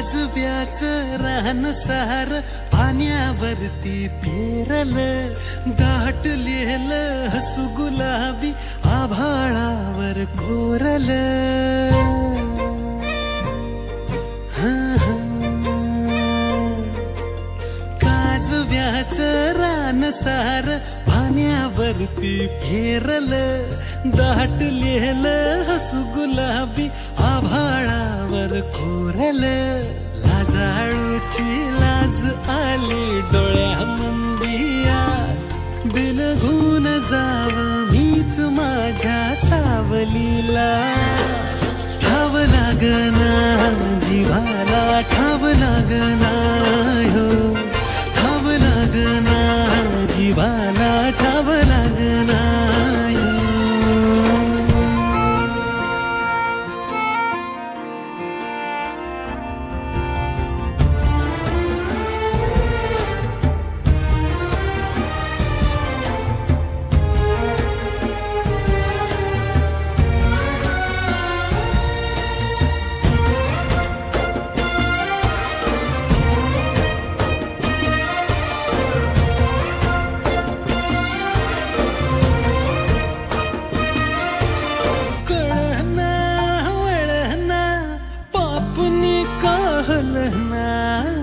काजव्याचं रान सार पाण्यावरती पेरलं, दाटलेलं हसू गुलाबी आभाळावर कोरलं. काजव्याचं रान सार पाण्यावरती पेरलं, दाटलेलं हसू गुलाबी आभाळावर कोरलं. लाजाळूची लाज आली डोळ्यामंदी आज, बिलगून जावं मीच माझ्या सावलीला. ठाव लागना जीवाला, ठाव लागना हो, ठाव लागना जीवाला, ठाव लागना.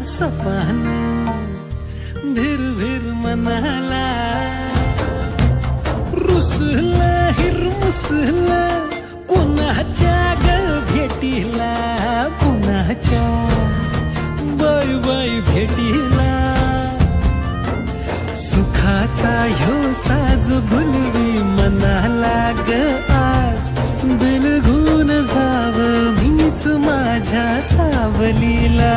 सपन भिर भिर मनाला, रुसलं हिरमुसलं कोणाच्या ग भेटीला, कुणाच्या बाय बाय भेटीला. सुखाचा ह्यो साज भुलवी मनाला ग आज, बिलगून जावं मीच माझ्या सावलीला.